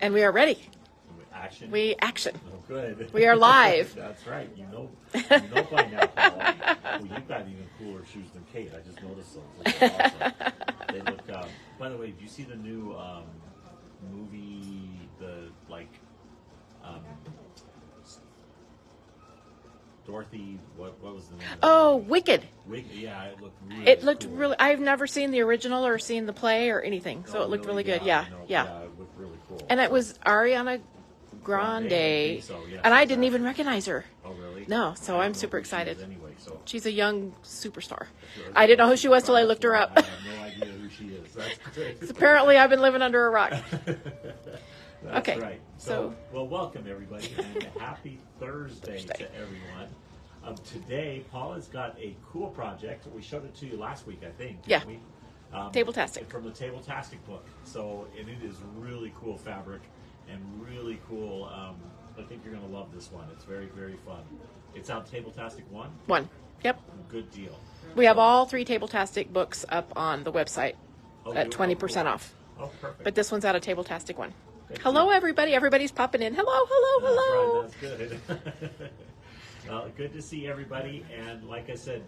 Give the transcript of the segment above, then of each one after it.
And we are ready. Action. Action. Oh, good. We are live. That's right. You know by now, Paula. Well, you've got even cooler shoes than Kate. I just noticed those. Those are awesome. They look. By the way, do you see the new movie? Dorothy. What was the name? Oh, Wicked. Wicked. Yeah, it looked really. It looked cool. really. I've never seen the original or seen the play or anything, so it looked really good. Yeah. It looked really cool. And it was Ariana Grande, I think so, yes, and I didn't even recognize her. Oh, really? No, so I I'm don't know super who she excited. is anyway, so. She's a young superstar. I didn't know who she was till I looked her up. I have no idea who she is. That's great. Apparently, I've been living under a rock. That's Okay, right. So, well, welcome everybody, and happy Thursday to everyone. Today, Paula's got a cool project. We showed it to you last week, I think. Yeah. We? Tabletastic. From the Tabletastic book. So, and it is really cool fabric and really cool. I think you're going to love this one. It's very, very fun. It's out Tabletastic 1. 1. Yep. Good deal. We have all 3 Tabletastic books up on the website at 20% off. Oh, perfect. But this one's out of Tabletastic 1. Good Hello, deal. everybody. Everybody's popping in. Hello. That's right. That's good. Good to see everybody, and like I said,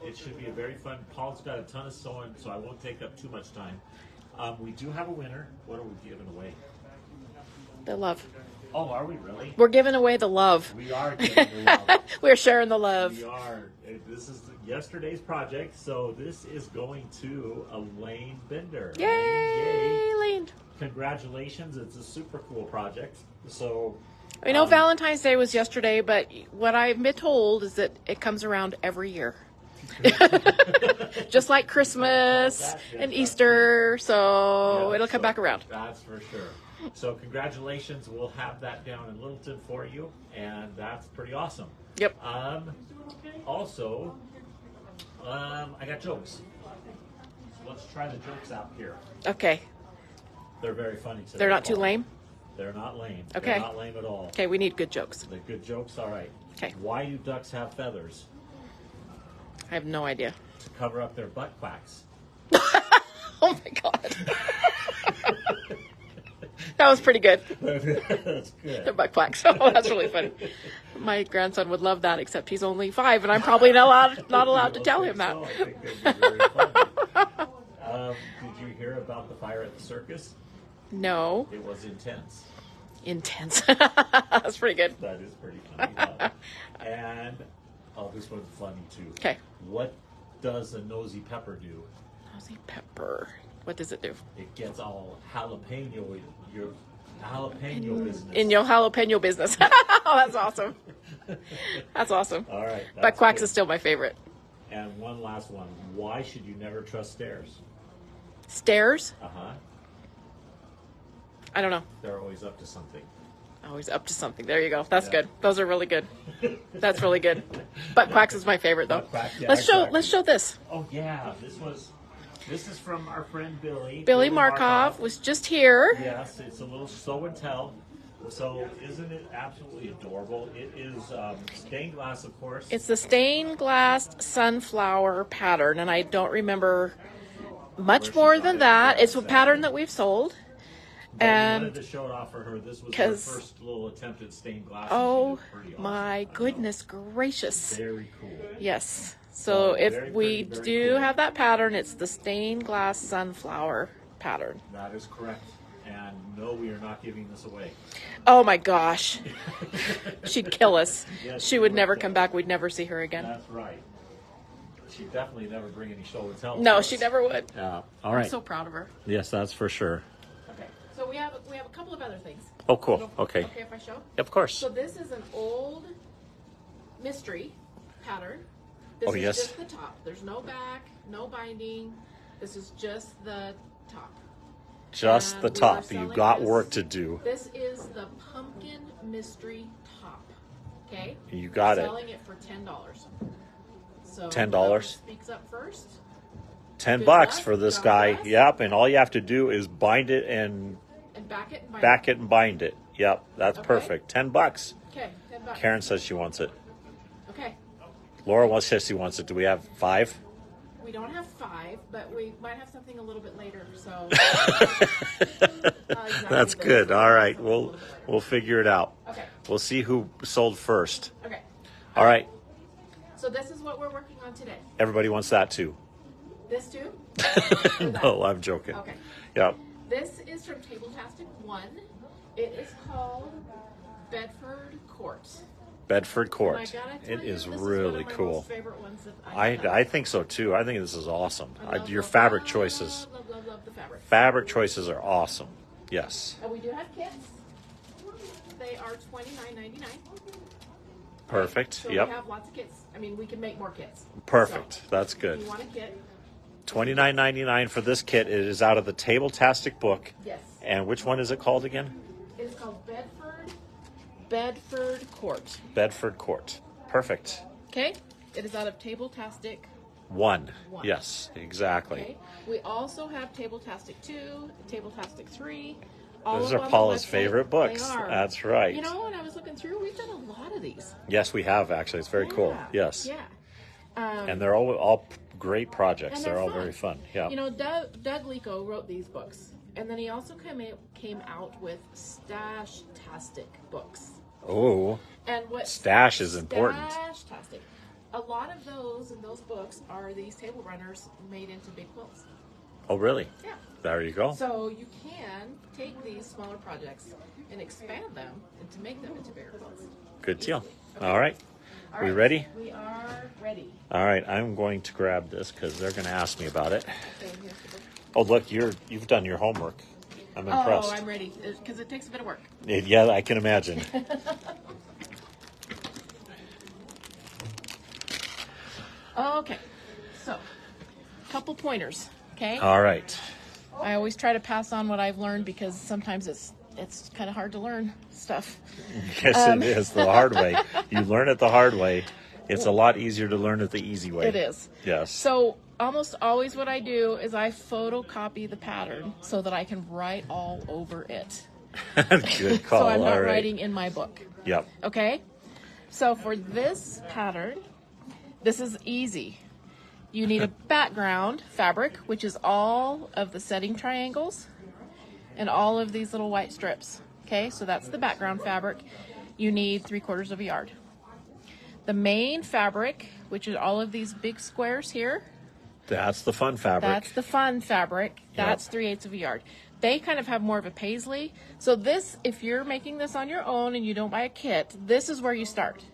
it should be a very fun. Paul's got a ton of sewing, so I won't take up too much time. We do have a winner. What are we giving away? The love. Oh, are we really? We're giving away the love. We are giving the love. We're sharing the love. We are. This is yesterday's project, so this is going to Elaine Bender. Yay, Elaine. Congratulations. It's a super cool project. So... I know Valentine's Day was yesterday, but what I've been told is that it comes around every year. Just like Christmas and Easter, so it'll come back around. That's for sure. So congratulations. We'll have that down in Littleton for you, and that's pretty awesome. Yep. Also, I got jokes. So let's try the jokes out here. Okay. They're very funny today. They're not too lame? They're not lame. Okay. They're not lame at all. Okay, we need good jokes. They're good jokes? All right. Okay. Why do ducks have feathers? I have no idea. To cover up their butt quacks. Oh my God. That was pretty good. That's good. They're butt quacks. Oh, that's really funny. My grandson would love that, except he's only 5, and I'm probably not allowed to tell him that. So. I think that'd be very funny. Did you hear about the fire at the circus? No. It was intense. Intense. That's pretty good. That is pretty funny. And, this one's funny too. Okay. What does a nosy pepper do? Nosy pepper. What does it do? It gets all jalapeno in your jalapeno business. In your jalapeno business. Oh, that's awesome. That's awesome. All right. But quacks is still my favorite. And one last one. Why should you never trust stairs? Stairs? Uh-huh. I don't know. They're always up to something. Always up to something. There you go. That's good. Those are really good. That's really good. Butt quacks is my favorite though. Quacks, yeah, Let's exactly. show this. Oh yeah, this is from our friend Billy. Billy Markov was just here. Yes, it's a little show and tell. So isn't it absolutely adorable? It is stained glass, of course. It's the stained glass sunflower pattern, and I don't remember much more than that. It's a pattern that we've sold. But and we wanted to show it off for her. This was her first little attempt at stained glass. Oh awesome. my goodness gracious. Very cool. Yes. So if very we pretty, very do cool. have that pattern, it's the stained glass sunflower pattern. That is correct. And no, we are not giving this away. Oh my gosh. She'd kill us. Yes, She would never come back. We'd never see her again. That's right. She'd definitely never bring any show and tell. No, she never would. All right. I'm so proud of her. Yes, that's for sure. Okay. So we have a couple of other things. Oh, cool. Okay. Okay, if I show? Of course. So this is an old mystery pattern. This Oh, is yes. just the top. There's no back, no binding. This is just the top. Just And the we are top. selling You've got this. work to do. This is the pumpkin mystery top. Okay? You got it. Selling it for $10. So $10? whoever speaks up first. $10 Good bucks luck. for this God guy. bless. Yep. And all you have to do is bind it and And back it and bind back it and bind it. Yep. That's Okay. perfect. $10. Okay, $10. Karen says she wants it. Okay. Laura says she wants it. Do we have 5? We don't have 5, but we might have something a little bit later. So That's good. All right, we'll figure it out. Okay. We'll see who sold first. Okay. All right. So this is what we're working on today. Everybody wants that too. This too? No, I'm joking. Okay. Yeah. This is from Tabletastic 1. It is called Bedford Court. Bedford Court. And I gotta tell It you, is this really is one of my cool. most favorite ones that I've done. I think so too. I think this is awesome. Love Your fabric love, choices. Love the fabric. Fabric choices are awesome. Yes. And we do have kits. They are $29.99. Perfect. So Yep. we have lots of kits. I mean, we can make more kits. Perfect. So, That's if good. you want a kit? $29.99 for this kit. It is out of the Tabletastic book. Yes. And which one is it called again? It is called Bedford Court. Bedford Court. Perfect. Okay. It is out of Tabletastic. One. One. Yes, exactly. Okay. We also have Tabletastic 2, Tabletastic 3. All Those up are on the Paula's website. favorite books. They are. That's right. You know, when I was looking through, we've done a lot of these. Yes, we have actually. It's very cool. Yeah. Yes. Yeah. And they're all great projects. And They're all fun. very fun. Yeah. You know, Doug Lico wrote these books, and then he also came out with Stash-tastic books. Oh, And what stash is important. Stash-tastic. A lot of those in those books are these table runners made into big quilts. Oh, really? Yeah. There you go. So you can take these smaller projects and expand them and to make them into bigger quilts. Good deal. Okay. All right. All We right. ready? We are ready. All right. I'm going to grab this because they're going to ask me about it. Okay, here's the book. Oh, look, you've done your homework. I'm impressed. Oh, I'm ready because it takes a bit of work. Yeah, I can imagine. Okay, so couple pointers. Okay. All right. I always try to pass on what I've learned because sometimes it's kind of hard to learn stuff. Yes, it is the hard way. You learn it the hard way. It's a lot easier to learn it the easy way. It is. Yes. So almost always what I do is I photocopy the pattern so that I can write all over it. Good call. So I'm not All right. writing in my book. Yep. Okay? So for this pattern, this is easy. You need a background fabric, which is all of the setting triangles and all of these little white strips. Okay, so that's the background fabric. You need 3/4 of a yard. The main fabric, which is all of these big squares here, That's the fun fabric. that's the fun fabric. That's 3/8 of a yard. They kind of have more of a paisley. So this, if you're making this on your own and you don't buy a kit, this is where you start.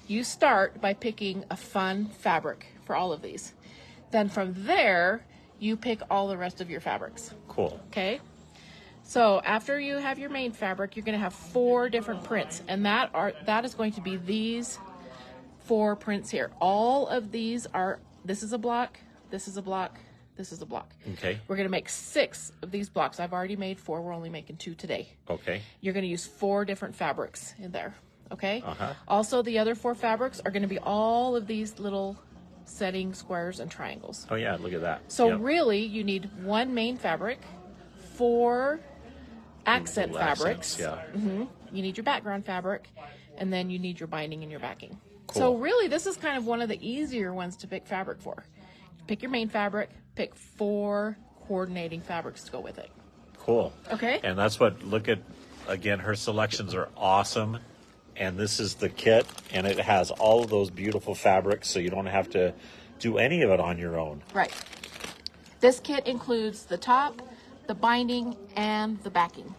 You start by picking a fun fabric for all of these. Then from there, you pick all the rest of your fabrics. Cool. Okay? So after you have your main fabric, you're going to have 4 different prints. And that is going to be these 4 prints here. All of these are, this is a block, this is a block, this is a block. Okay. We're going to make 6 of these blocks. I've already made 4. We're only making 2 today. Okay. You're going to use 4 different fabrics in there. Okay? Uh-huh. Also, the other 4 fabrics are going to be all of these little setting squares and triangles. Oh, yeah. Look at that. So Yep. really, you need 1 main fabric, 4 accent Little fabrics. accents, yeah. You need your background fabric, and then you need your binding and your backing. Cool. So really, this is kind of one of the easier ones to pick fabric for. Pick your main fabric, pick 4 coordinating fabrics to go with it. Cool. Okay? And that's what, look at, again, her selections are awesome. And this is the kit, and it has all of those beautiful fabrics, so you don't have to do any of it on your own. Right. This kit includes the top, the binding, and the backing.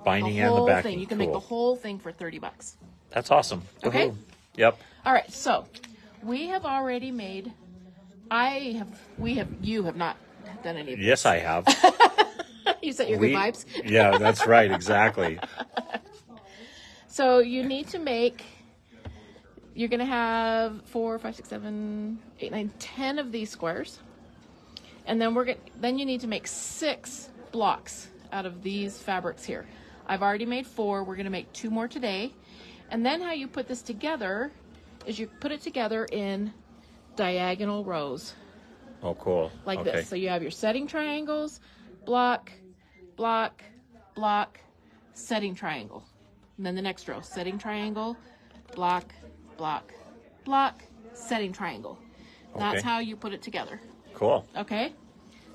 Binding The and the whole backing. thing. You can Cool. make the whole thing for $30. That's awesome. Okay. Woohoo. Yep. All right, so we have already made. You have not done any of this. Yes, I have. You sent your good vibes. Yeah, that's right. Exactly. So you need to make. You're gonna have 4, 5, 6, 7, 8, 9, 10 of these squares, and then Then you need to make 6 blocks out of these fabrics here. I've already made 4. We're gonna make 2 more today, and then how you put this together is you put it together in diagonal rows Oh, cool. like Okay. this. So you have your setting triangles, block, block, block, setting triangle. And then the next row, setting triangle, block, block, block, setting triangle. That's Okay. how you put it together. Cool. Okay?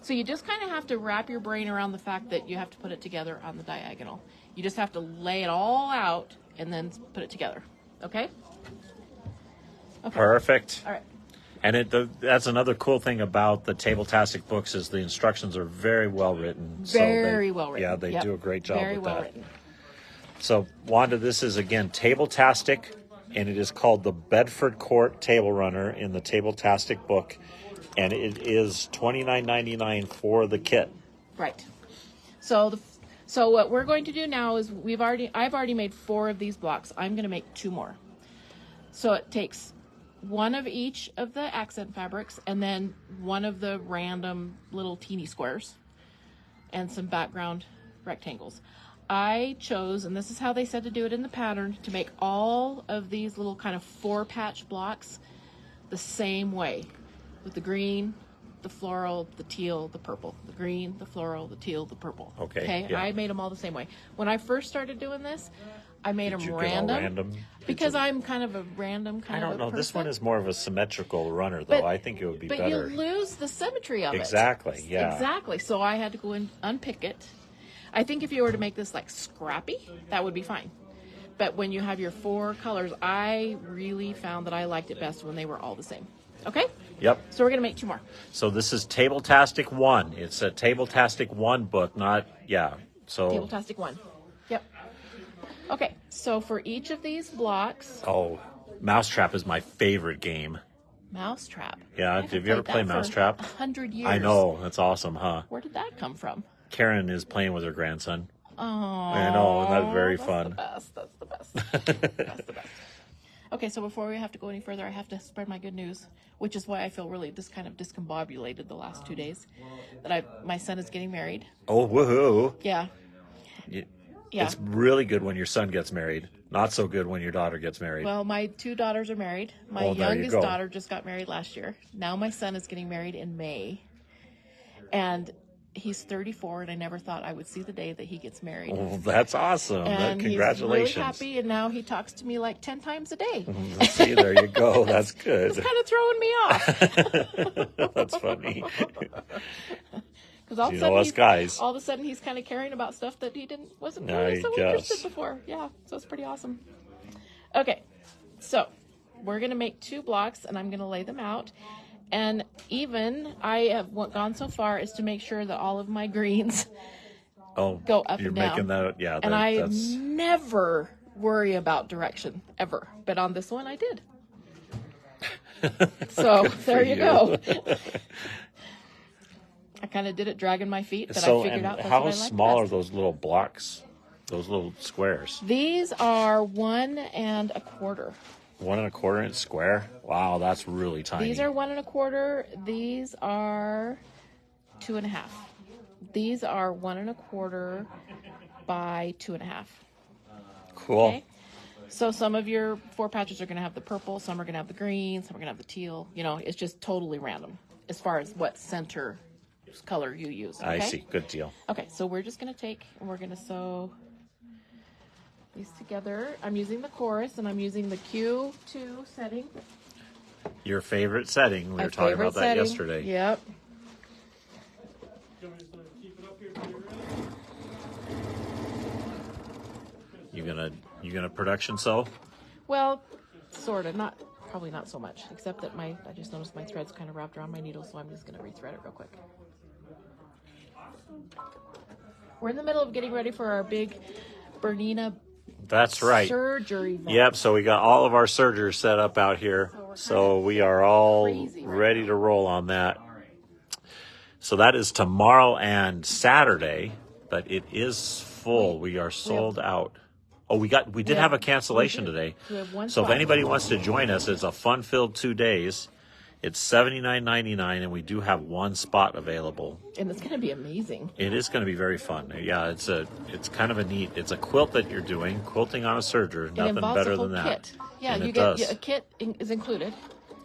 So you just kind of have to wrap your brain around the fact that you have to put it together on the diagonal. You just have to lay it all out and then put it together. Okay? Okay. Perfect. All right. And that's another cool thing about the Tabletastic books is the instructions are very well written. Very well written. Yeah, they do a great job very with well that. Written. So, Wanda, this is, again, Tabletastic, and it is called the Bedford Court Table Runner in the Tabletastic book, and it is $29.99 for the kit. Right. So what we're going to do now is I've already made 4 of these blocks. I'm going to make 2 more. So it takes one of each of the accent fabrics and then one of the random little teeny squares and some background rectangles. I chose, and this is how they said to do it in the pattern, to make all of these little kind of 4-patch blocks the same way, with the green, the floral, the teal, the purple. The green, the floral, the teal, the purple. Okay, yeah. I made them all the same way. When I first started doing this, I made Did them you get all random. random? Because I'm kind of a random kind of I a don't know. person. This one is more of a symmetrical runner, though. I think it would be but better. But you lose the symmetry of it. Exactly, yeah. Exactly. So I had to go and unpick it. I think if you were to make this like scrappy, that would be fine. But when you have your 4 colors, I really found that I liked it best when they were all the same. Okay? Yep. So we're going to make 2 more. So this is Tabletastic 1. It's a Tabletastic 1 book, not, yeah. So Tabletastic 1. Yep. Okay, so for each of these blocks... Oh, Mousetrap is my favorite game. Mousetrap? Yeah, have you ever played Mousetrap? 100 years. I know, that's awesome, huh? Where did that come from? Karen is playing with her grandson. Oh, I know, and that's very fun. That's the best. That's the best. Okay, so before we have to go any further, I have to spread my good news, which is why I feel really kind of discombobulated the last 2 days. That my son is getting married. Oh, woohoo! Yeah. Yeah. It's really good when your son gets married. Not so good when your daughter gets married. Well, my 2 daughters are married. My youngest daughter just got married last year. Now my son is getting married in May. And he's 34, and I never thought I would see the day that he gets married. Oh, that's awesome. And Congratulations. he's really happy, and now he talks to me like 10 times a day. See, there you go. That's good. It's kind of throwing me off. That's funny. Because all, all of a sudden he's kind of caring about stuff that he wasn't really so interested before. Yeah, so it's pretty awesome. Okay, so we're going to make 2 blocks, and I'm going to lay them out. And even I have gone so far as to make sure that all of my greens go up and down. You're making that, yeah. And I never worry about direction, ever. But on this one, I did. So there you go. I kind of did it dragging my feet, but I figured out that's what I like best. How small are those little blocks, those little squares? These are 1 1/4. 1 1/4 inch square? Wow, that's really tiny. These are 1 1/4. These are 2 1/2. These are 1 1/4 by 2 1/2. Cool. Okay? So some of your 4 patches are going to have the purple, some are going to have the green, some are going to have the teal. You know, it's just totally random as far as what center color you use. Okay? I see. Good deal. Okay, so we're just going to take and we're going to sew these together. I'm using the chorus and I'm using the Q2 setting. Your favorite setting. We were talking about that yesterday. Yep. You gonna production sew? Well, sort of. Probably not so much. Except that I just noticed my thread's kind of wrapped around my needle, so I'm just gonna rethread it real quick. We're in the middle of getting ready for our big Bernina. That's right. Surgery event. Yep. So we got all of our sergers set up out here, so we are all ready to roll on that. So that is tomorrow and Saturday, but it is full. We are sold out. Oh, we did have a cancellation today. So if anybody wants to join us, it's a fun-filled 2 days. It's $79.99, and we do have 1 spot available. And it's going to be amazing. It is going to be very fun. Yeah, it's kind of a neat. It's a quilt that you're doing, quilting on a serger. Nothing better than that. Kit. Yeah, and a kit is included.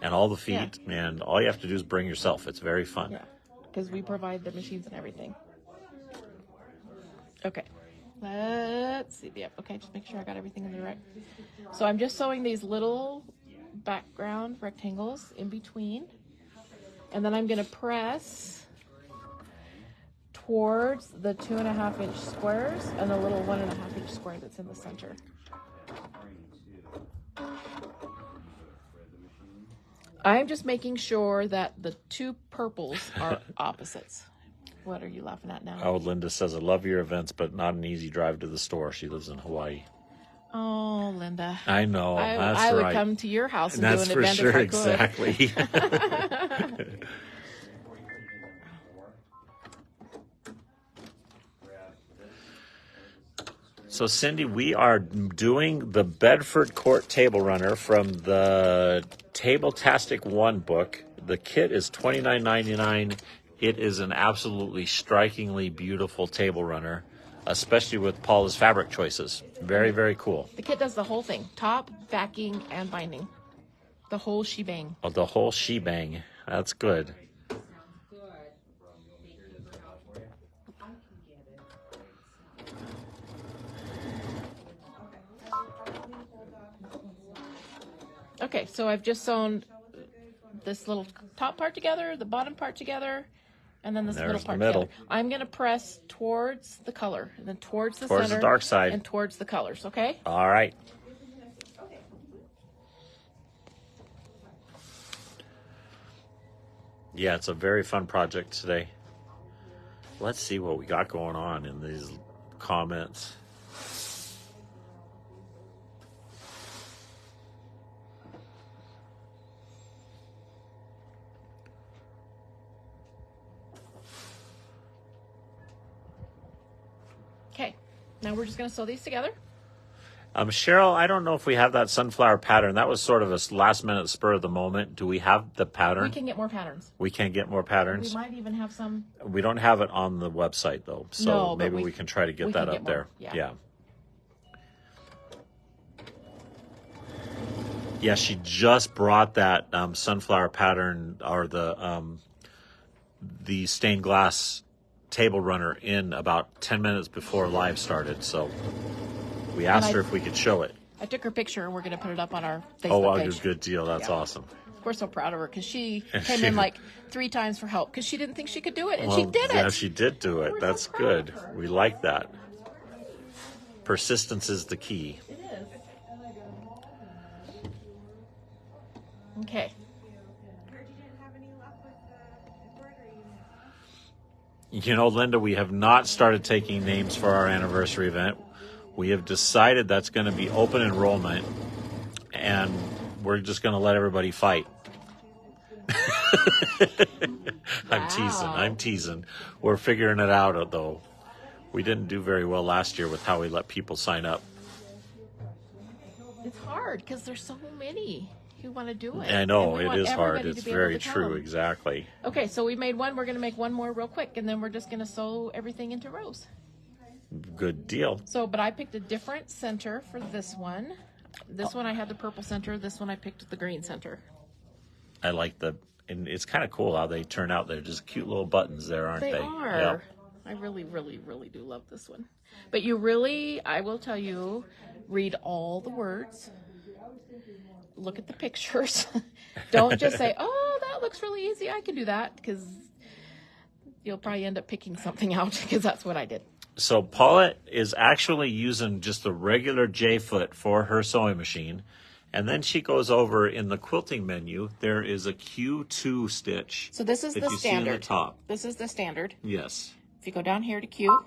And all the feet, and all you have to do is bring yourself. It's very fun. Yeah, because we provide the machines and everything. Okay. Let's see. Yep. Okay, just make sure I got everything in the right. So I'm just sewing these little background rectangles in between. And then I'm going to press towards the 2.5-inch squares and the little 1.5-inch square that's in the center. I'm just making sure that the two purples are opposites. What are you laughing at now? Oh, Linda says, I love your events, but not an easy drive to the store. She lives in Hawaii. Oh, Linda. I know. That's I would right. come to your house and That's do an for event sure, if I exactly. could. So, Cindy, we are doing the Bedford Court Table Runner from the Tabletastic 1 book. The kit is $29.99. It is an absolutely strikingly beautiful table runner, especially with Paula's fabric choices. Very, very cool. The kit does the whole thing. Top, backing, and binding. The whole shebang. Oh, the whole shebang. That's good. Okay, so I've just sewn this little top part together, the bottom part together, and then this middle part together. I'm going to press towards the color, and then towards the center, the dark side, and towards the colors, okay? All right. Yeah, it's a very fun project today. Let's see what we got going on in these comments. Okay, now we're just going to sew these together. Cheryl, I don't know if we have that sunflower pattern. That was sort of a last-minute spur of the moment. Do we have the pattern? We can get more patterns. We can get more patterns? We might even have some. We don't have it on the website, though, so no, maybe we can try to get that up there. Yeah. Yeah, she just brought that sunflower pattern, or the stained glass table runner, in about 10 minutes before live started, so we asked her if we could show it. I took her picture and we're going to put it up on our Facebook page. Good deal. That's awesome. We're so proud of her because she came in like 3 times for help because she didn't think she could do it, and she did it. Yeah, she did do it. That's so good. We like that. Persistence is the key. It is. Okay. You know, Linda, we have not started taking names for our anniversary event. We have decided that's going to be open enrollment, and we're just going to let everybody fight. I'm teasing. We're figuring it out, though. We didn't do very well last year with how we let people sign up. It's hard because there's so many who want to do it. I know, it is hard. It's very true, exactly. Okay, so we made one. We're going to make one more real quick, and then we're just going to sew everything into rows. Good deal. So, but I picked a different center for this one. This one I had the purple center. This one I picked the green center. I like and it's kind of cool how they turn out. They're just cute little buttons there, aren't they? They are. Yep. I really, really, really do love this one. But you really, I will tell you, read all the words. Look at the pictures. Don't just say, oh, that looks really easy. I can do that, because you'll probably end up picking something out, because that's what I did. So Paula is actually using just the regular J-foot for her sewing machine. And then she goes over in the quilting menu. There is a Q2 stitch. So this is the standard. See on the top. This is the standard. Yes. If you go down here to Q,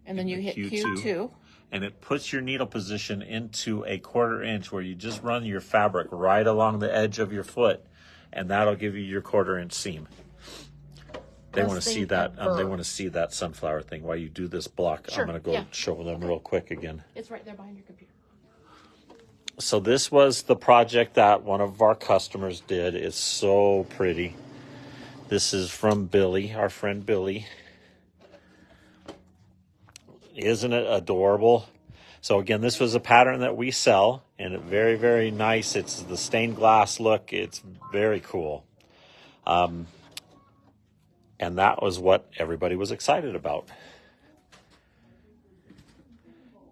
and then you hit Q2. And it puts your needle position into a 1/4 inch, where you just run your fabric right along the edge of your foot, and that'll give you your 1/4 inch seam. They want to see that. They want to see that sunflower thing while you do this block. Sure, I'm going to go show them real quick again. It's right there behind your computer. So this was the project that one of our customers did. It's so pretty. This is from Billy, our friend Billy. Isn't it adorable? So again, this was a pattern that we sell, and it's very, very nice. It's the stained glass look. It's very cool. And that was what everybody was excited about.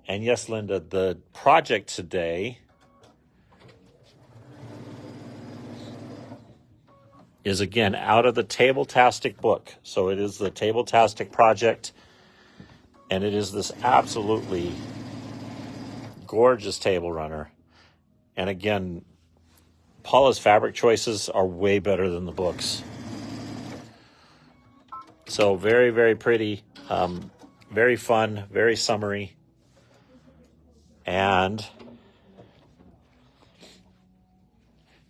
And yes, Linda, the project today is again out of the Tabletastic book. So it is the Tabletastic project, and it is this absolutely gorgeous table runner. And again, Paula's fabric choices are way better than the books. So very, very pretty, very fun, very summery. And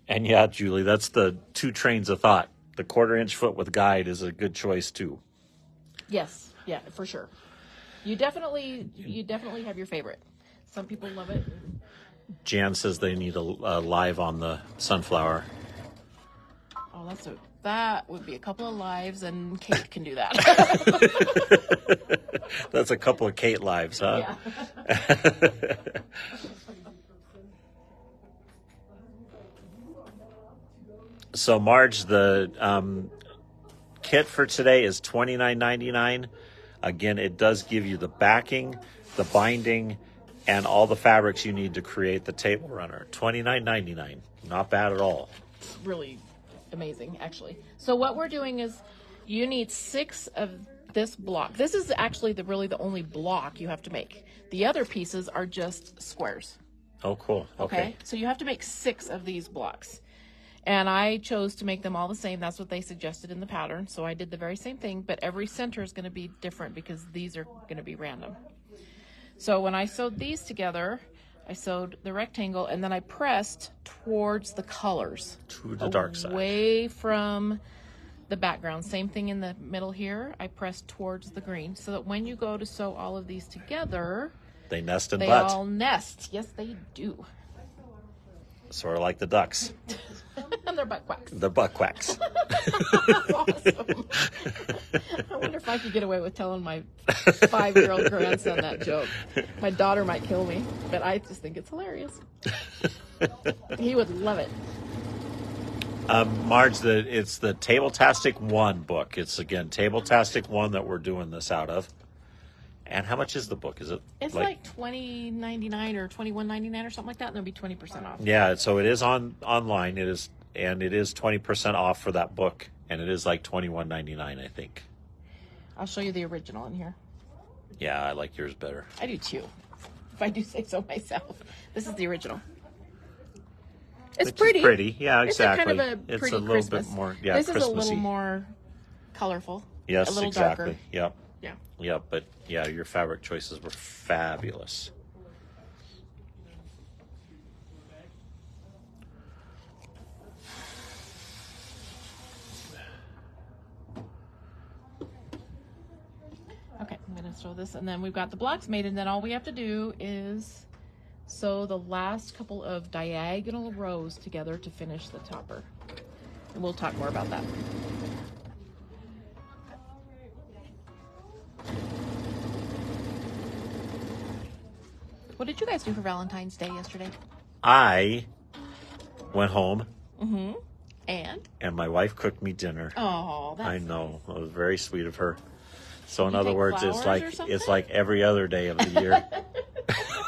yeah, Julie, that's the 2 trains of thought. The 1/4-inch foot with guide is a good choice too. Yes, yeah, for sure. You definitely have your favorite. Some people love it. Jan says they need a live on the sunflower. Oh, that would be a couple of lives, and Kate can do that. That's a couple of Kate lives, huh? Yeah. So, Marge, the kit for today is $29.99. Again, it does give you the backing, the binding, and all the fabrics you need to create the table runner. $29.99. Not bad at all. Really amazing, actually. So what we're doing is you need 6 of this block. This is actually really the only block you have to make. The other pieces are just squares. Oh, cool. Okay. So you have to make 6 of these blocks. And I chose to make them all the same. That's what they suggested in the pattern. So I did the very same thing, but every center is going to be different because these are going to be random. So when I sewed these together, I sewed the rectangle and then I pressed towards the colors. To the dark side. Away from the background. Same thing in the middle here. I pressed towards the green so that when you go to sew all of these together, they nest and they butt. all nest. Yes, they do. Sort of like the ducks. And they're butt quacks. The butt quacks. That's awesome. I wonder if I could get away with telling my 5-year-old grandson that joke. My daughter might kill me, but I just think it's hilarious. He would love it. Marge, it's the Tabletastic 1 book. It's, again, Tabletastic 1 that we're doing this out of. And how much is the book? Is it? It's like $20.99 or $21.99 or something like that, and there'll be 20% off. Yeah, so it is online. It is 20% off for that book, and it is like $21.99, I think. I'll show you the original in here. Yeah, I like yours better. I do too, if I do say so myself. This is the original. It's pretty. Pretty, yeah, exactly. It's kind of a pretty little Christmas. bit more, yeah, This is a little Christmassy. more colorful. Yes, a little exactly. darker. Yep. Yeah. Yep, but yeah, your fabric choices were fabulous. Okay, I'm going to sew this, and then we've got the blocks made, and then all we have to do is sew the last couple of diagonal rows together to finish the topper. And we'll talk more about that. What did you guys do for Valentine's Day yesterday? I went home. Mm-hmm. And my wife cooked me dinner. Oh, that's I know. nice. It was very sweet of her. So in You other take words, flowers or it's something? like every other day of the year.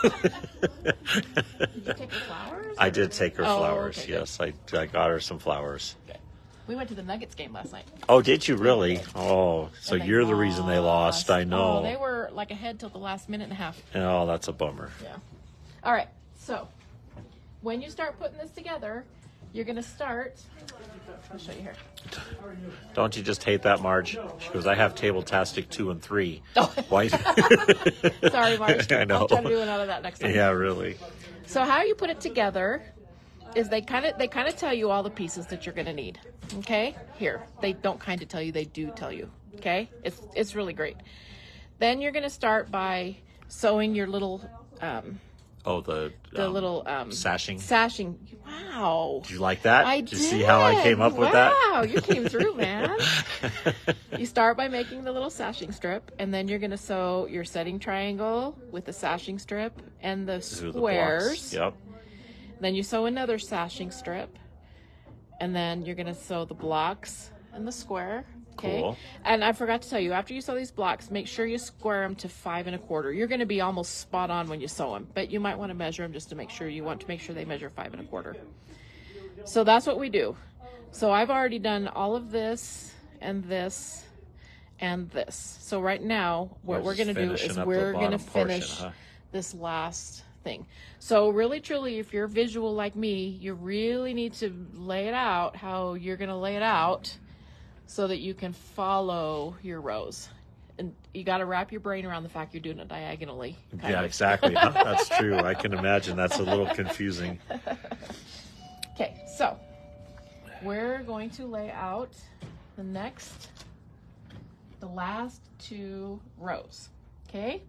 Did you take her flowers? I did take her Oh, flowers. okay, good. Yes, I got her some flowers. Okay. We went to the Nuggets game last night. Oh, did you really? Oh, so And they you're the reason they lost. I know. Oh, they were like ahead till the last minute and a half. Oh, that's a bummer. Yeah. All right. So when you start putting this together, you're going to start. I'll show you here. Don't you just hate that, Marge? She goes, I have Tabletastic 2 and 3. Oh. Why? Sorry, Marge. I know. I'll try to do another of that next time. Yeah, really. So how you put it together is they kind of tell you all the pieces that you're going to need. Okay? Here. They don't kind of tell you, they do tell you. Okay? It's really great. Then you're going to start by sewing your little the little sashing. Sashing. Wow. Did you like that? I Did you see how I came up with that? Wow, you came through, man. You start by making the little sashing strip, and then you're going to sew your setting triangle with the sashing strip and the Through the squares. blocks. Yep. Then you sew another sashing strip, and then you're going to sew the blocks and the square. Okay. Cool. And I forgot to tell you, after you sew these blocks, make sure you square them to 5 1/4. You're going to be almost spot on when you sew them, but you might want to measure them just to make sure. You want to make sure they measure 5 1/4. So that's what we do. So I've already done all of this and this and this. So right now, what we're going to do is we're going to finish this last thing. So really, truly, if you're visual like me, you really need to lay it out how you're going to lay it out so that you can follow your rows. And you got to wrap your brain around the fact you're doing it diagonally. Yeah, exactly. That's true. I can imagine that's a little confusing. Okay, so we're going to lay out the last 2 rows. Okay?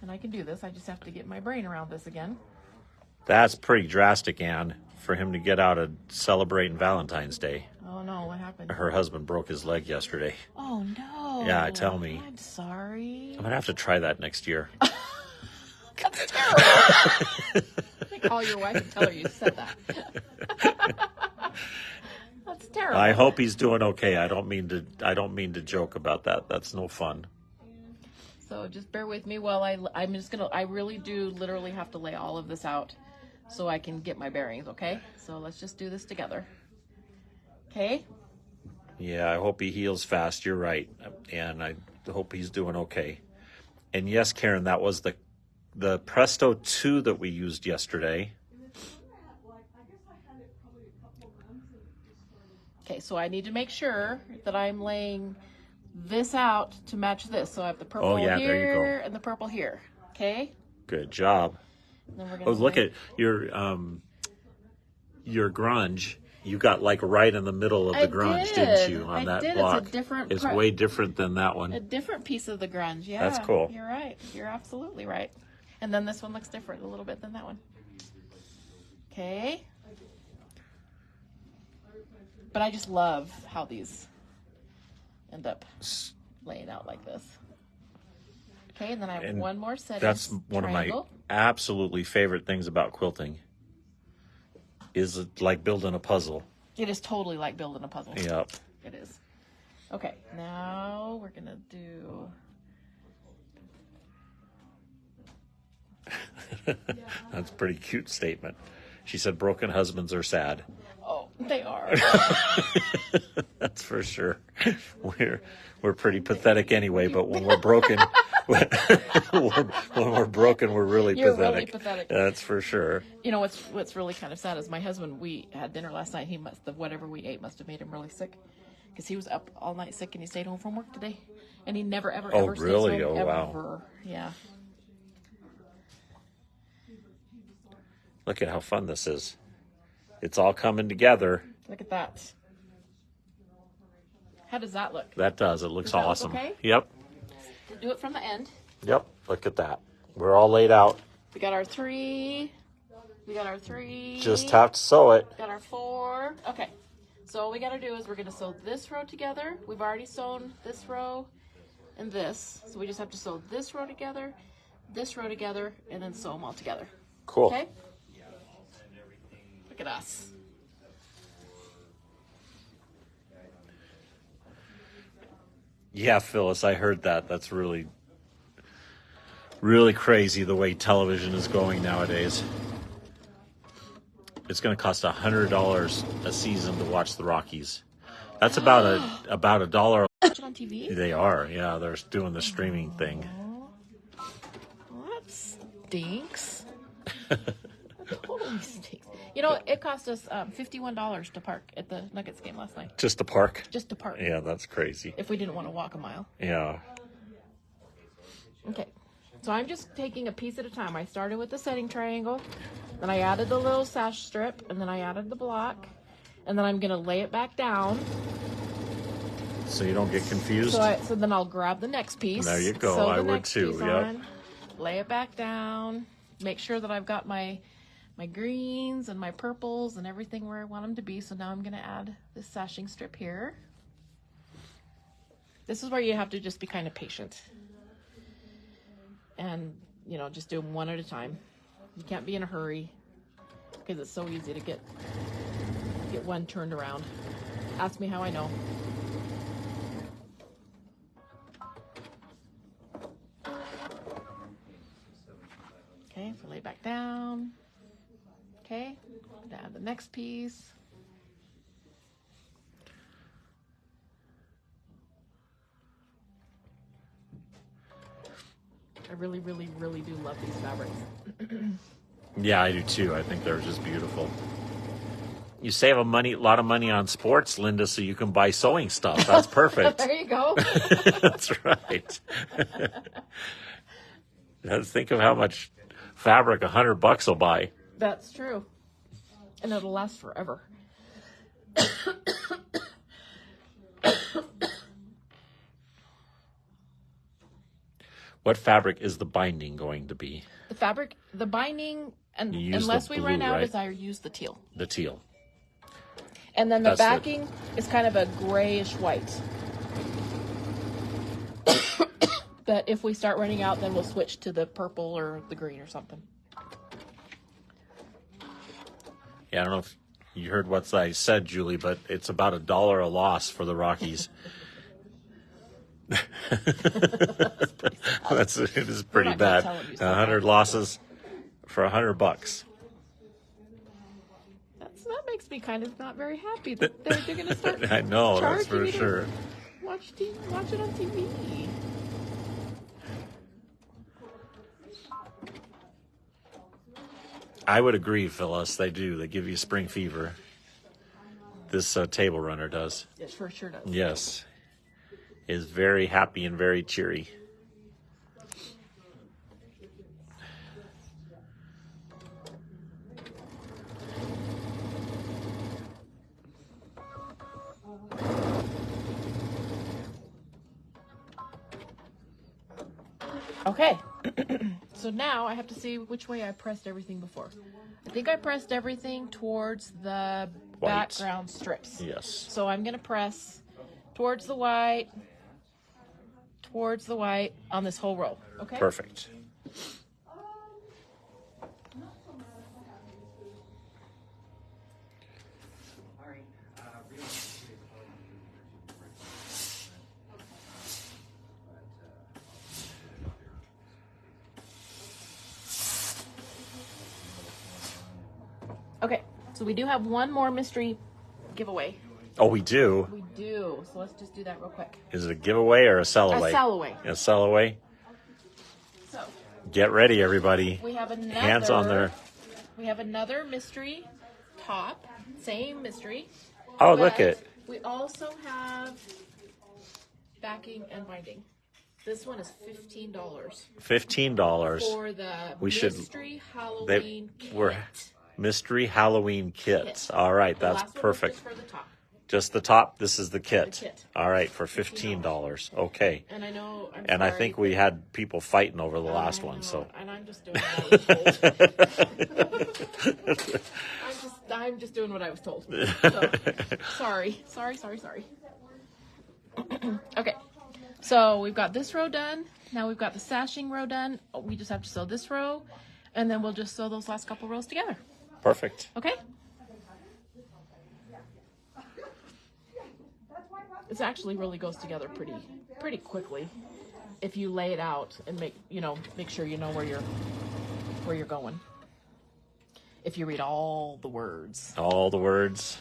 And I can do this. I just have to get my brain around this again. That's pretty drastic, Anne, for him to get out of celebrating Valentine's Day. Oh, no. What happened? Her husband broke his leg yesterday. Oh, no. Yeah, tell me. I'm sorry. I'm going to have to try that next year. That's terrible. Call your wife and tell her you said that. That's terrible. I hope he's doing okay. I don't mean to joke about that. That's no fun. So just bear with me while I really do literally have to lay all of this out so I can get my bearings, okay? So let's just do this together. Okay? Yeah, I hope he heals fast. You're right. And I hope he's doing okay. And yes, Karen, that was the Presto 2 that we used yesterday. Okay, so I need to make sure that I'm laying this out to match this. So I have the purple here there you go. and the purple here. Okay? Good job. Then we're gonna Look at your grunge. You got like right in the middle of the grunge, didn't you? On that block. It's way different than that one. A different piece of the grunge, yeah. That's cool. You're right. You're absolutely right. And then this one looks different a little bit than that one. Okay. But I just love how these end up laying out like this. Okay, and then I have one more set. That's one of my absolutely favorite things about quilting. Is it like building a puzzle? It is totally like building a puzzle. Yep. It is. Okay, now we're gonna do. That's a pretty cute statement. She said broken husbands are sad. Oh, they are. That's for sure. We're pretty pathetic anyway, but when we're broken, when we're broken, we're really You're pathetic. really pathetic. That's for sure. You know what's really kind of sad is my husband. We had dinner last night. Whatever we ate must have made him really sick, because he was up all night sick and he stayed home from work today, and he never ever Oh, really? stays home, Oh, ever. wow. Yeah. Look at how fun this is. It's all coming together. Look at that. How does that look? That does. It looks awesome. Okay? Yep. Do it from the end. Yep. Look at that. We're all laid out. We got our 3. Just have to sew it. Got our 4. Okay. So all we got to do is we're going to sew this row together. We've already sewn this row and this. So we just have to sew this row together, and then sew them all together. Cool. Okay? Look at us. Yeah, Phyllis, I heard that. That's really, really crazy the way television is going nowadays. It's going to cost $100 a season to watch the Rockies. That's about a dollar. Watch it on TV? They are, yeah. They're doing the streaming thing. Well, that stinks. That totally stinks. You know, it cost us $51 to park at the Nuggets game last night. Just to park? Just to park. Yeah, that's crazy. If we didn't want to walk a mile. Yeah. Okay. So I'm just taking a piece at a time. I started with the setting triangle, then I added the little sash strip, and then I added the block, and then I'm going to lay it back down. So you don't get confused? So then I'll grab the next piece. There you go. I would too. Yep. Lay it back down. Make sure that I've got my greens and my purples and everything where I want them to be. So now I'm going to add this sashing strip here. This is where you have to just be kind of patient. And, you know, just do them one at a time. You can't be in a hurry because it's so easy to get one turned around. Ask me how I know. Okay, so lay back down. Okay, add the next piece. I really, really, really do love these fabrics. Yeah, I do too. I think they're just beautiful. You save a lot of money on sports, Linda, so you can buy sewing stuff. That's perfect. There you go. That's right. Think of how much fabric $100 will buy. That's true. And it'll last forever. What fabric is the binding going to be? The binding, and You use unless the we blue, run out, right? is I use the teal. The teal. And then the That's backing is kind of a grayish white. But if we start running out, then we'll switch to the purple or the green or something. Yeah, I don't know if you heard what I said, Julie, but it's about $1 a loss for the Rockies. It is pretty not gonna bad. tell 'em you said 100 that. losses for $100. That makes me kind of not very happy that they're going to start. I know, that's charging for me to sure. Watch it on TV. I would agree, Phyllis. They do. They give you spring fever. This table runner does. It for sure does. Yes. Is very happy and very cheery. Okay. So now I have to see which way I pressed everything before. I think I pressed everything towards the White. background strips. Yes. So I'm going to press towards the white on this whole row. Okay? Perfect. Okay. So we do have one more mystery giveaway. Oh, we do? We do. So let's just do that real quick. Is it a giveaway or a sell-away? A sell-away. A sell-away? So Get ready, everybody. we have another. Hands on there. We have another mystery top. Same mystery. Oh, look but it. We also have backing and binding. This one is $15 $15. for the We should- mystery Halloween kit. Mystery Halloween kits. Kit. All right, The that's last one was perfect. just for the top. Just the top. This is the kit. The kit. All right, for $15. Okay. And I know. And I think we had people fighting over the last one. So And I'm just doing what I was told. I'm just doing what I was told. So, sorry. Okay. So we've got this row done. Now we've got the sashing row done. We just have to sew this row, and then we'll just sew those last couple rows together. perfect. Okay? This actually really goes together pretty quickly if you lay it out and make sure you know where you're going. If you read all the words. All the words.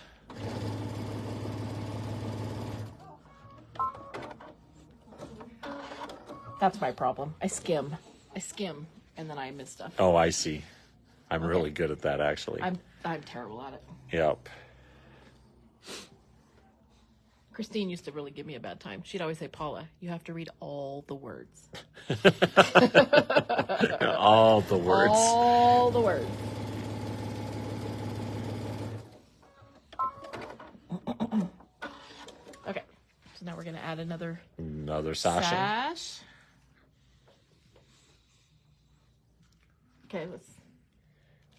That's my problem. I skim, and then I miss stuff. Oh, I see. I'm really good at that, actually. I'm terrible at it. Yep. Christine used to really give me a bad time. She'd always say, Paula, you have to read all the words. All the words. All the words. Okay, so now we're going to add another Another sashing. sash. Okay,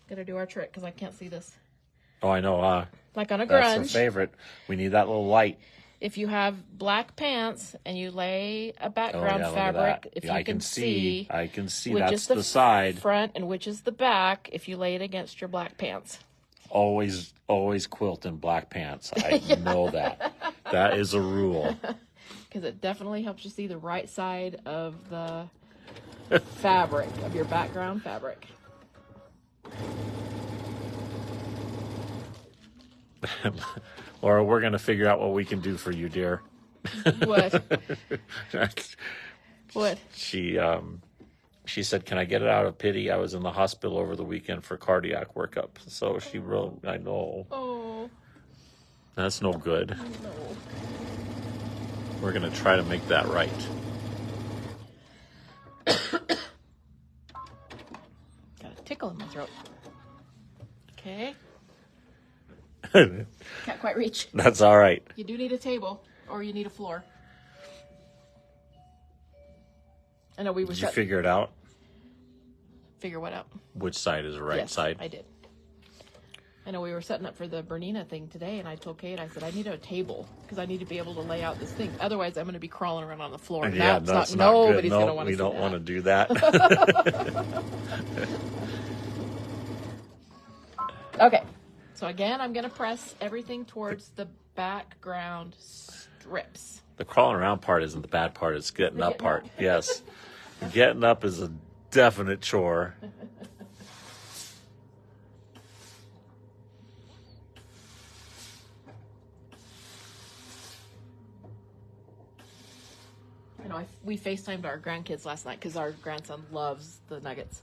gotta do our trick because I can't see this. Oh, I know. Like on a That's the grunge, favorite. We need that little light. if you have black pants and you lay a background look at fabric, that. if Yeah, you I can see, I can see. which That's is the side. front and which is the back, if you lay it against your black pants. Always quilt in black pants. I know that. That is a rule. Because it definitely helps you see the right side of the fabric, of your background fabric. Laura, we're going to figure out what we can do for you, dear. What? What? She She said, "Can I get it out of pity? I was in the hospital over the weekend for cardiac workup." So she wrote, I know. Oh. That's no good. No. We're going to try to make that right. Got a tickle in my throat. Okay. Can't quite reach. That's all right. You do need a table, or you need a floor. I know we were. Did you figure it out? Figure what out? Which side is the right Yes, side? I did. I know we were setting up for the Bernina thing today, and I told Kate, I said, I need a table because I need to be able to lay out this thing. Otherwise, I'm going to be crawling around on the floor. And Yeah, that's not good. nobody's going to No, want to we see don't that. want to do that. Okay. So again, I'm going to press everything towards the background strips. The crawling around part isn't the bad part. It's getting The up getting part. up. Yes. Getting up is a definite chore. You know, we FaceTimed our grandkids last night because our grandson loves the Nuggets.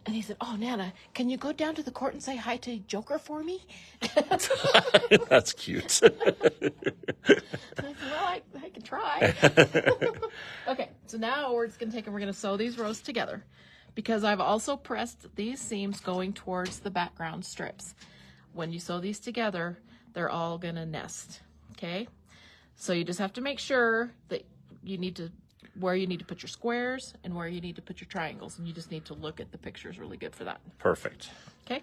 And he said, "Oh, Nana, can you go down to the court and say hi to Joker for me?" That's cute. I said, well, I can try. Okay, so now we're just going to take and we're going to sew these rows together because I've also pressed these seams going towards the background strips. When you sew these together, they're all going to nest, okay? So you just have to make sure that where you need to put your squares and where you need to put your triangles, and you just need to look at the pictures really good for that. Perfect. Okay?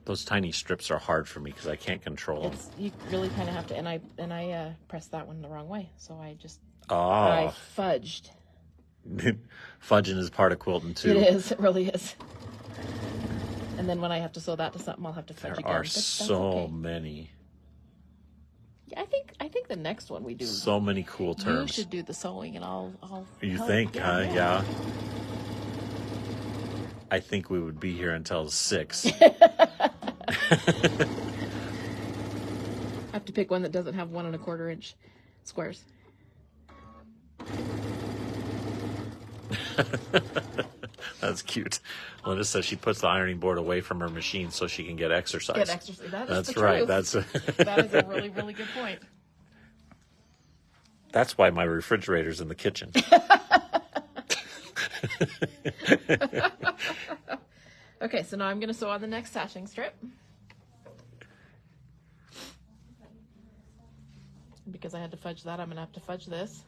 Those tiny strips are hard for me because I can't control them. You really kind of have to, and I pressed that one the wrong way, so I Oh. fudged. Fudging is part of quilting too. It is. It really is. And then when I have to sew that to something, I'll have to fudge There again. are That's so okay. many. Yeah, I think the next one we do. So many cool You terms. should do the sewing, and I'll You help. think, huh? Yeah. Yeah. I think we would be here until 6. I have to pick one that doesn't have 1 1/4 inch squares. That's cute. Linda says she puts the ironing board away from her machine so she can get exercise. Get exercise. That is That's the right. truth. That's That is a really, really good point. That's why my refrigerator's in the kitchen. Okay, so now I'm going to sew on the next sashing strip. Because I had to fudge that, I'm going to have to fudge this.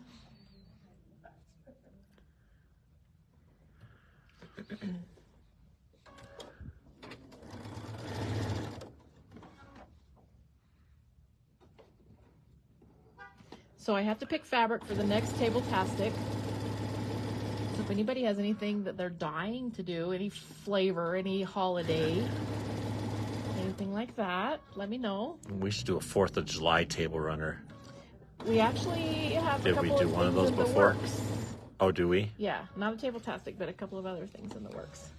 So I have to pick fabric for the next Tabletastic. So if anybody has anything that they're dying to do, any flavor, any holiday, anything like that, let me know. We should do a 4th of July table runner. We actually have Did a we couple do of one of things those in the before? works. Oh, do we? Yeah, not a Tabletastic, but a couple of other things in the works.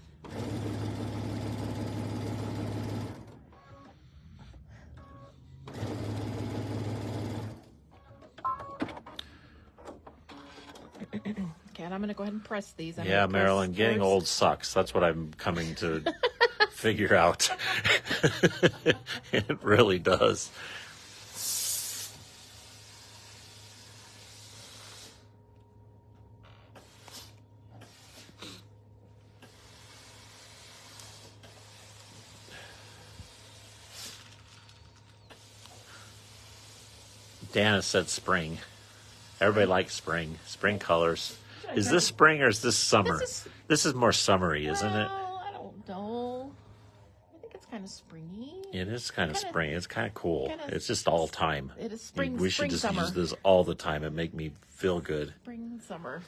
Okay, and I'm going to go ahead and press these. I'm Yeah, gonna press Marilyn, getting towards- old sucks. That's what I'm coming to figure out. It really does. Dana said spring. Everybody likes spring. Spring colors. Is this spring or is this summer? This is more summery, isn't it? Well, I don't know. I think it's kind of springy. It is kind of Kinda- spring. It's kind of cool. kinda- It's just all time. It is spring. We should spring, just summer. use this all the time and make me feel good. Spring, summer.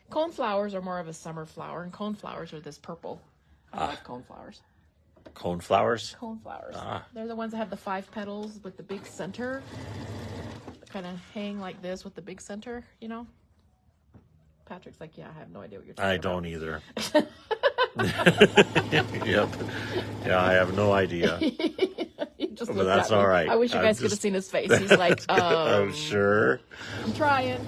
Cone flowers are more of a summer flower, and cone flowers are this purple. I like cone flowers. Cone flowers? Cone flowers. Ah. They're the ones that have the 5 petals with the big center. Kind of hang like this with the big center, you know? Patrick's like, yeah, I have no idea what you're talking I about. don't either. Yep. Yeah, I have no idea. He just But looked that's at me. all right. I wish you I'm guys could have just- seen his face. He's like, I'm sure. I'm trying.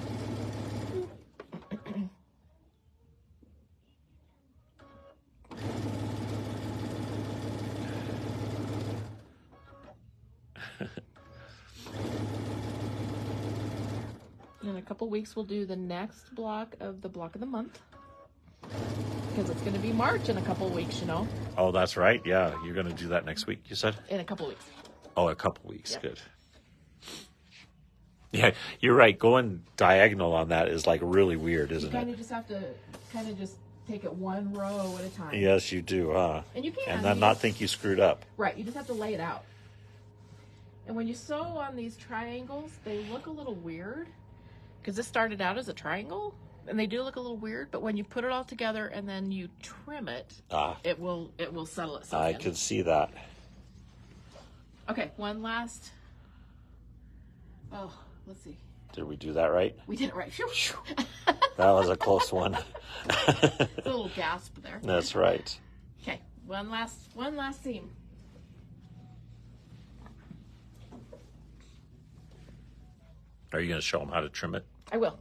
In a couple weeks, we'll do the next block of the month. Because it's going to be March in a couple weeks, you know. Oh, that's right. Yeah, you're going to do that next week, you said? In a couple weeks. Oh, a couple weeks. Yep. Good. Yeah, you're right. Going diagonal on that is like really weird, You isn't kind it? of just have to just take it one row at a time. Yes, you do, huh? And you can. And then You not just- think you screwed up. Right, you just have to lay it out. And when you sew on these triangles, they look a little weird. Because this started out as a triangle, and they do look a little weird, but when you put it all together and then you trim it, it will settle itself I in. could see that. Okay, one last. Oh, let's see. Did we do that right? We did it right. Phew. That was a close one. A little gasp there. That's right. Okay, one last seam. Are you going to show them how to trim it? I will.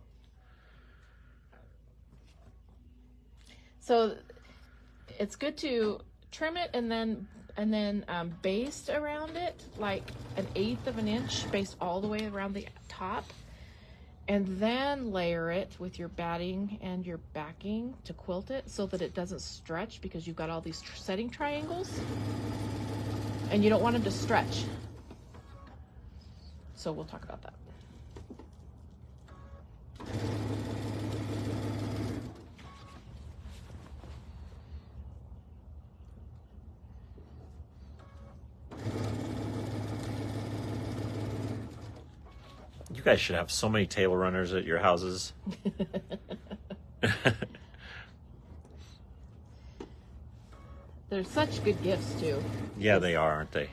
So it's good to trim it and then baste around it like 1/8 of an inch, baste all the way around the top, and then layer it with your batting and your backing to quilt it so that it doesn't stretch, because you've got all these setting triangles and you don't want them to stretch. So we'll talk about that. You guys should have so many table runners at your houses. They're such good gifts too. Yeah, they are, aren't they?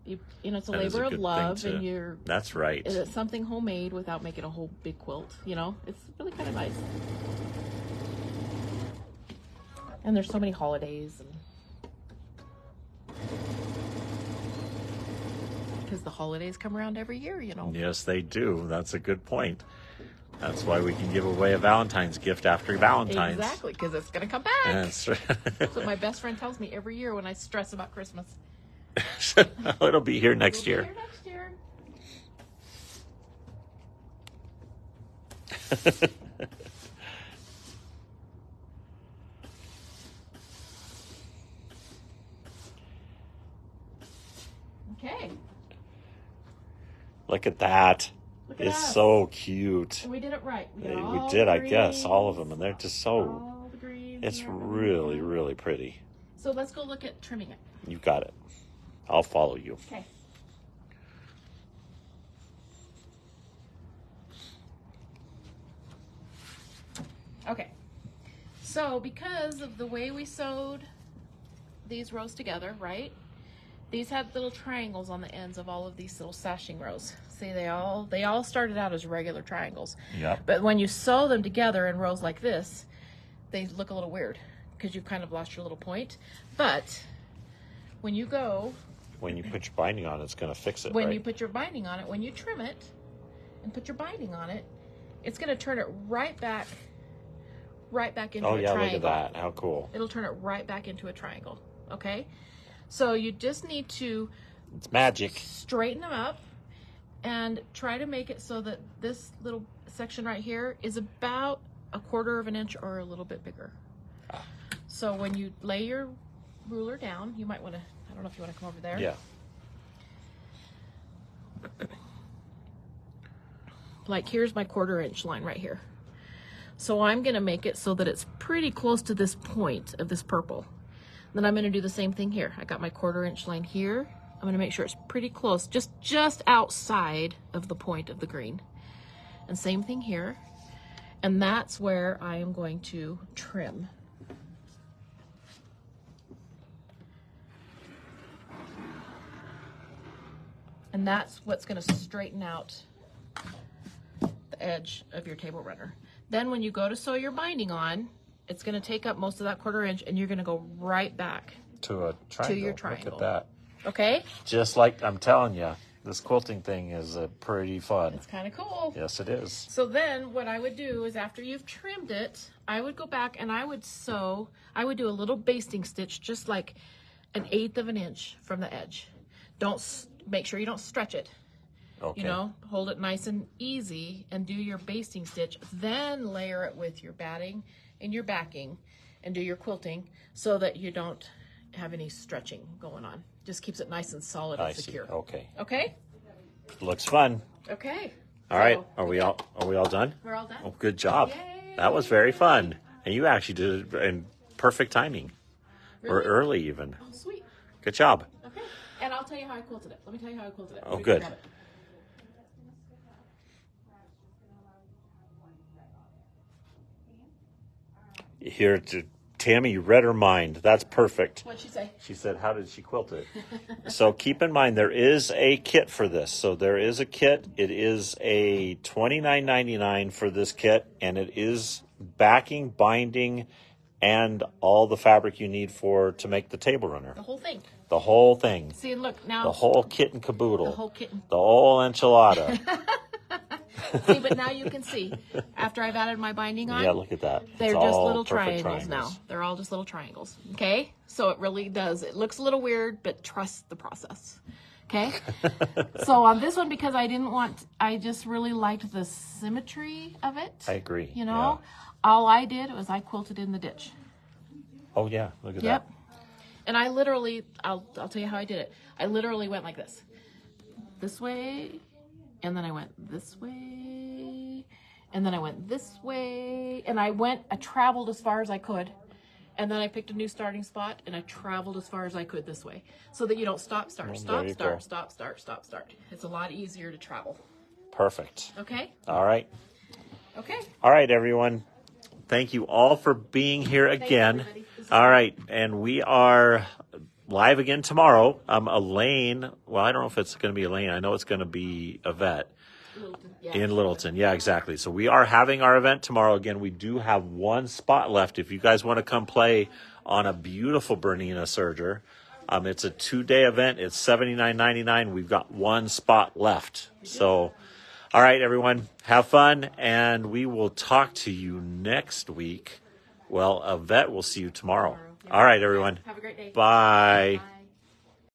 You know, it's a That is a labor of good thing love, to- and you're That's right. it's something homemade without making a whole big quilt. You know, it's really kind of nice. And there's so many holidays, and because the holidays come around every year, you know. Yes, they do. That's a good point. That's why we can give away a Valentine's gift after Valentine's. Exactly, because it's gonna come back. That's right. That's what my best friend tells me every year when I stress about Christmas. It'll be here next We'll year. be here next year. Okay. Look at that. Look at It's us. so cute. And we did it right. We got all did, the I guess, all of greens, them, and they're just so. all the greens It's and everything. really, really pretty. So let's go look at trimming it. You got it. I'll follow you. Okay. Okay. So because of the way we sewed these rows together, right? These had little triangles on the ends of all of these little sashing rows. See, they all started out as regular triangles. Yep. But when you sew them together in rows like this, they look a little weird because you've kind of lost your little point. But when you go, When you put your binding on, it's going to fix it, when right? you put your binding on it, when you trim it and put your binding on it, it's going to turn it right back into Oh, a yeah, triangle. look at that. How cool. It'll turn it right back into a triangle. Okay? So you just need to It's magic. straighten them up and try to make it so that this little section right here is about 1/4 of an inch or a little bit bigger. So when you lay your ruler down, you might want to, I don't know if you want to come over there. Yeah. Like here's my 1/4 inch line right here. So I'm going to make it so that it's pretty close to this point of this purple. Then I'm going to do the same thing here. I got my 1/4 inch line here. I'm going to make sure it's pretty close, just outside of the point of the green. And same thing here. And that's where I am going to trim. And that's what's going to straighten out the edge of your table runner. Then when you go to sew your binding on, it's going to take up most of that 1/4 inch, and you're going to go right back To a triangle. your triangle. Look at that. Okay? Just like I'm telling you, this quilting thing is pretty fun. It's kind of cool. Yes, it is. So then what I would do is after you've trimmed it, I would go back and I would sew, I would do a little basting stitch, just like 1/8 of an inch from the edge. Make sure you don't stretch it. Okay. You know, hold it nice and easy and do your basting stitch. Then layer it with your batting and your backing and do your quilting so that you don't have any stretching going on. Just keeps it nice and solid and secure. Okay. Okay? Looks fun. Okay. All right. So, Are we all done? we're all done. Oh, good job. Yay. That was very fun. And you actually did it in perfect timing. Or Really? early even. Oh, sweet. Good job. Okay. And I'll tell you how I quilted it. Let me tell you how I quilted it. Oh, Let me good. grab it. Here, Tammy, you read her mind. That's perfect. What'd she say? She said, how did she quilt it? So keep in mind, there is a kit for this. So there is a kit. It is a $29.99 for this kit, and it is backing, binding, and all the fabric you need to make the table runner. The whole thing. The whole thing. See, and look now. The whole kit and caboodle. The whole kitten. The whole enchilada. See, but now you can see after I've added my binding on. Yeah, look at that. They're It's just all little perfect triangles now. They're all just little triangles. Okay? So it really does. It looks a little weird, but trust the process. Okay? So on this one, because I just really liked the symmetry of it. I agree. You know? All I did was I quilted in the ditch. Oh, yeah. Look at Yep. that. And I literally, I'll tell you how I did it. I literally went like this. This way, and then I went this way, and then I went this way, and I traveled as far as I could, and then I picked a new starting spot, and I traveled as far as I could this way, so that you don't stop, start. It's a lot easier to travel. Perfect. Okay? All right. Okay. All right, everyone. Thank you all for being here again. everybody. All right, and we are live again tomorrow. Elaine, well, I don't know if it's going to be Elaine. I know it's going to be Yvette in Littleton. Yeah, exactly. So we are having our event tomorrow. Again, we do have one spot left. If you guys want to come play on a beautiful Bernina serger, it's a 2-day event. It's $79.99. We've got one spot left. So, all right, everyone, have fun, and we will talk to you next week. Well, Yvette will see you tomorrow. Yeah. All right, everyone. Have a great day. Bye. Bye.